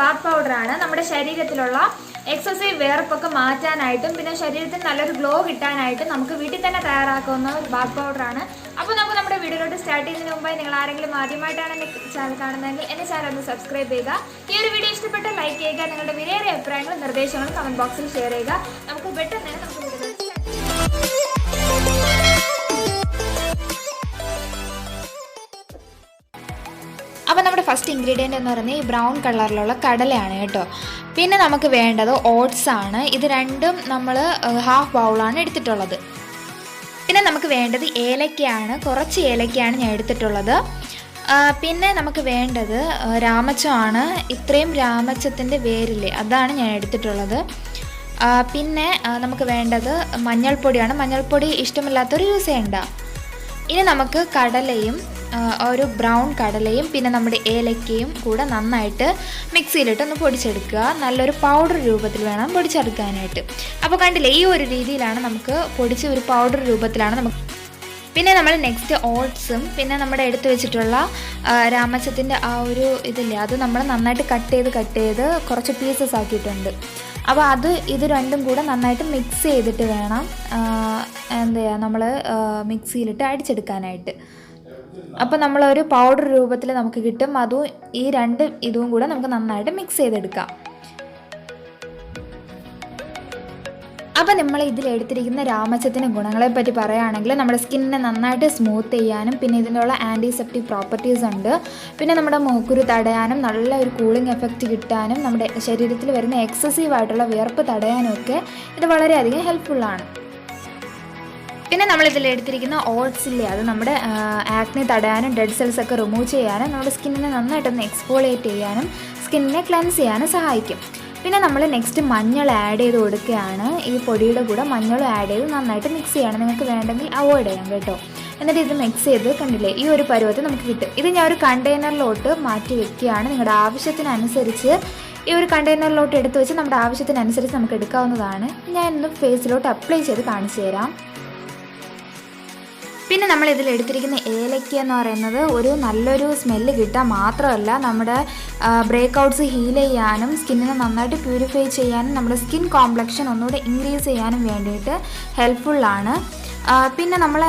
ബാത്ത് പൗഡറാണ്. നമ്മുടെ ശരീരത്തിലുള്ള എക്സസീവ് വേർപ്പൊക്കെ മാറ്റാനായിട്ടും പിന്നെ ശരീരത്തിന് നല്ലൊരു ഗ്ലോ കിട്ടാനായിട്ടും നമുക്ക് വീട്ടിൽ തന്നെ തയ്യാറാക്കുന്ന ഒരു ബാത്ത് പൗഡറാണ്. അപ്പോൾ നമുക്ക് നമ്മുടെ വീഡിയോയിലോട്ട് സ്റ്റാർട്ട് ചെയ്യുന്നതിന് മുമ്പായി നിങ്ങൾ ആരെങ്കിലും ആദ്യമായിട്ടാണ് എൻ്റെ ചാനൽ കാണുന്നതെങ്കിൽ എൻ്റെ ചാനൽ ഒന്ന് സബ്സ്ക്രൈബ് ചെയ്യുക. ഈ ഒരു വീഡിയോ ഇഷ്ടപ്പെട്ടാൽ ലൈക്ക് ചെയ്യുക. നിങ്ങളുടെ വിലയേറിയ അഭിപ്രായങ്ങളും നിർദ്ദേശങ്ങളും കമൻറ്റ് ബോക്സിൽ ഷെയർ ചെയ്യുക. നമുക്ക് പെട്ടെന്ന് തന്നെ നമുക്ക് വീഡിയോ അപ്പോൾ നമ്മുടെ ഫസ്റ്റ് ഇൻഗ്രീഡിയൻ്റ് എന്ന് പറയുന്നത് ഈ ബ്രൗൺ കളറിലുള്ള കടലയാണ് കേട്ടോ. പിന്നെ നമുക്ക് വേണ്ടത് ഓട്സ് ആണ്. ഇത് രണ്ടും നമ്മൾ ഹാഫ് ബൗളാണ് എടുത്തിട്ടുള്ളത്. പിന്നെ നമുക്ക് വേണ്ടത് ഏലക്കയാണ്. കുറച്ച് ഏലക്കയാണ് ഞാൻ എടുത്തിട്ടുള്ളത്. പിന്നെ നമുക്ക് വേണ്ടത് രാമച്ചമാണ്. ഇത്രയും രാമച്ചത്തിൻ്റെ വേരില്ലേ, അതാണ് ഞാൻ എടുത്തിട്ടുള്ളത്. പിന്നെ നമുക്ക് വേണ്ടത് മഞ്ഞൾപ്പൊടിയാണ്. മഞ്ഞൾപ്പൊടി ഇഷ്ടമില്ലാത്തവർ യൂസ് ചെയ്യണ്ട. ഇനി നമുക്ക് കടലയും ഒരു ബ്രൗൺ കടലയും പിന്നെ നമ്മുടെ ഏലക്കയും കൂടെ നന്നായിട്ട് മിക്സിയിലിട്ടൊന്ന് പൊടിച്ചെടുക്കുക. നല്ലൊരു പൗഡർ രൂപത്തിൽ വേണം പൊടിച്ചെടുക്കാനായിട്ട്. അപ്പോൾ കണ്ടില്ലേ, ഈ ഒരു രീതിയിലാണ് നമുക്ക് പൊടിച്ച് ഒരു പൗഡർ രൂപത്തിലാണ് നമുക്ക്. പിന്നെ നമ്മൾ നെക്സ്റ്റ് ഓട്സും പിന്നെ നമ്മുടെ എടുത്തു വെച്ചിട്ടുള്ള രാമച്ചത്തിൻ്റെ ആ ഒരു ഇതില്ലേ, അത് നമ്മൾ നന്നായിട്ട് കട്ട് ചെയ്ത് കുറച്ച് പീസസ് ആക്കിയിട്ടുണ്ട്. അപ്പോൾ ഇത് രണ്ടും കൂടെ നന്നായിട്ട് മിക്സ് ചെയ്തിട്ട് വേണം നമ്മൾ മിക്സിയിലിട്ട് അടിച്ചെടുക്കാനായിട്ട്. അപ്പോൾ നമ്മളൊരു പൗഡർ രൂപത്തിൽ നമുക്ക് കിട്ടും. അതും ഈ ഇതും കൂടെ നമുക്ക് നന്നായിട്ട് മിക്സ് ചെയ്തെടുക്കാം. അപ്പോൾ നമ്മൾ ഇതിലെടുത്തിരിക്കുന്ന രാമച്ചത്തിൻ്റെ ഗുണങ്ങളെപ്പറ്റി പറയുകയാണെങ്കിൽ നമ്മുടെ സ്കിന്നിനെ നന്നായിട്ട് സ്മൂത്ത് ചെയ്യാനും പിന്നെ ഇതിനുള്ള ആൻറ്റിസെപ്റ്റിക് പ്രോപ്പർട്ടീസ് ഉണ്ട്. പിന്നെ നമ്മുടെ മൂക്കുരു തടയാനും നല്ല ഒരു കൂളിംഗ് എഫക്റ്റ് കിട്ടാനും നമ്മുടെ ശരീരത്തിൽ വരുന്ന എക്സസീവായിട്ടുള്ള വിയർപ്പ് തടയാനും ഒക്കെ ഇത് വളരെയധികം ഹെൽപ്ഫുള്ളാണ്. പിന്നെ നമ്മളിതിലെടുത്തിരിക്കുന്ന ഓട്സില്ലേ, അത് നമ്മുടെ ആക്നെ തടയാനും ഡെഡ് സെൽസ് ഒക്കെ റിമൂവ് ചെയ്യാനും നമ്മുടെ സ്കിന്നിനെ നന്നായിട്ടൊന്ന് എക്സ്ഫോളിയേറ്റ് ചെയ്യാനും സ്കിന്നിനെ ക്ലെൻസ് ചെയ്യാനും സഹായിക്കും. പിന്നെ നമ്മൾ നെക്സ്റ്റ് മഞ്ഞൾ ആഡ് ചെയ്ത് കൊടുക്കുകയാണ്. ഈ പൊടിയുടെ കൂടെ മഞ്ഞൾ ആഡ് ചെയ്ത് നന്നായിട്ട് മിക്സ് ചെയ്യണം. നിങ്ങൾക്ക് വേണ്ടെങ്കിൽ അവോയ്ഡ് ചെയ്യാം കേട്ടോ. എന്നിട്ട് ഇത് മിക്സ് ചെയ്ത് കണ്ടില്ലേ, ഈ ഒരു പരുവത്തിൽ നമുക്ക് കിട്ടും. ഇത് ഞാൻ ഒരു കണ്ടെയ്നറിലോട്ട് മാറ്റി വെക്കുകയാണ്. നിങ്ങളുടെ ആവശ്യത്തിനനുസരിച്ച് ഈ ഒരു കണ്ടെയ്നറിലോട്ട് എടുത്ത് വെച്ച് നമ്മുടെ ആവശ്യത്തിനനുസരിച്ച് നമുക്ക് എടുക്കാവുന്നതാണ്. ഞാൻ ഇന്ന് ഫേസിലോട്ട് അപ്ലൈ ചെയ്ത് കാണിച്ചു തരാം. പിന്നെ നമ്മൾ ഇതിലെടുത്തിരിക്കുന്ന ഏലക്ക എന്ന് പറയുന്നത് ഒരു നല്ലൊരു സ്മെല്ല് കിട്ടാൻ മാത്രമല്ല നമ്മുടെ ബ്രേക്ക് ഔട്ട്സ് ഹീൽ ചെയ്യാനും സ്കിന്നിനെ നന്നായിട്ട് പ്യൂരിഫൈ ചെയ്യാനും നമ്മുടെ സ്കിൻ കോംപ്ലക്ഷൻ ഒന്നുകൂടെ ഇൻക്രീസ് ചെയ്യാനും വേണ്ടിയിട്ട് ഹെൽപ്ഫുള്ളാണ്. പിന്നെ നമ്മൾ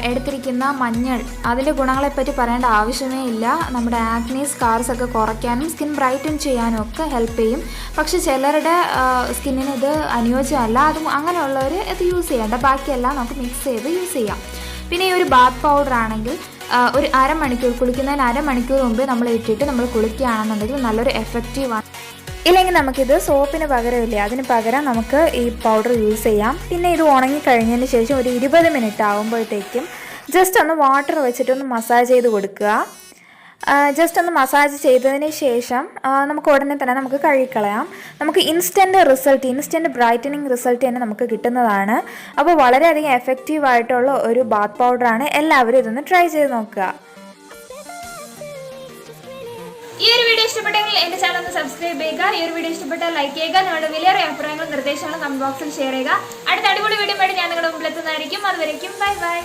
എടുത്തിരിക്കുന്ന മഞ്ഞൾ, അതിൻ്റെ ഗുണങ്ങളെപ്പറ്റി പറയേണ്ട ആവശ്യമേ ഇല്ല. നമ്മുടെ ആക്നെ സ്കാർസ് ഒക്കെ കുറയ്ക്കാനും സ്കിൻ ബ്രൈറ്റൻ ചെയ്യാനും ഒക്കെ ഹെൽപ്പ് ചെയ്യും. പക്ഷേ ചിലരുടെ സ്കിന്നിന് ഇത് അനുയോജ്യമല്ല. അതും അങ്ങനെയുള്ളവർ ഇത് യൂസ് ചെയ്യേണ്ട. ബാക്കിയെല്ലാം നമുക്ക് മിക്സ് ചെയ്ത് യൂസ് ചെയ്യാം. പിന്നെ ഈ ഒരു ബാത്ത് പൗഡർ ആണെങ്കിൽ ഒരു അരമണിക്കൂർ, കുളിക്കുന്നതിന് അരമണിക്കൂർ മുമ്പ് നമ്മൾ ഇട്ടിട്ട് നമ്മൾ കുളിക്കുകയാണെന്നുണ്ടെങ്കിൽ നല്ലൊരു എഫക്റ്റീവാണ്. ഇല്ലെങ്കിൽ നമുക്കിത് സോപ്പിന് പകരമില്ലേ, അതിന് പകരം നമുക്ക് ഈ പൗഡർ യൂസ് ചെയ്യാം. പിന്നെ ഇത് ഉണങ്ങിക്കഴിഞ്ഞതിന് ശേഷം ഒരു 20 മിനിറ്റ് ആകുമ്പോഴത്തേക്കും ജസ്റ്റ് ഒന്ന് വാട്ടർ വെച്ചിട്ടൊന്ന് മസാജ് ചെയ്ത് കൊടുക്കുക. ജസ്റ്റ് ഒന്ന് മസാജ് ചെയ്തതിന് ശേഷം നമുക്ക് ഉടനെ തന്നെ നമുക്ക് കഴുകിക്കളയാം. നമുക്ക് ഇൻസ്റ്റൻറ്റ് ബ്രൈറ്റനിങ് റിസൾട്ട് തന്നെ നമുക്ക് കിട്ടുന്നതാണ്. അപ്പോൾ വളരെയധികം എഫക്റ്റീവായിട്ടുള്ള ഒരു ബാത്ത് പൗഡറാണ്. എല്ലാവരും ഇതൊന്ന് ട്രൈ ചെയ്ത് നോക്കുക. ഈ ഒരു വീഡിയോ ഇഷ്ടപ്പെട്ടെങ്കിൽ എൻ്റെ ചാനൽ ഒന്ന് സബ്സ്ക്രൈബ് ചെയ്യുക. ഈ ഒരു വീഡിയോ ഇഷ്ടപ്പെട്ടാൽ ലൈക്ക് ചെയ്യുക. നിങ്ങളുടെ വിലയേറിയ അഭിപ്രായങ്ങളും നിർദ്ദേശങ്ങളും കമന്റ് ബോക്സിൽ ഷെയർ ചെയ്യുക. അടുത്ത അടിപൊളി വീഡിയോ വേണ്ടി ഞാൻ നിങ്ങളുടെ മുമ്പിൽ എത്തുന്നതായിരിക്കും. അതുവരേക്കും ബൈ ബൈ.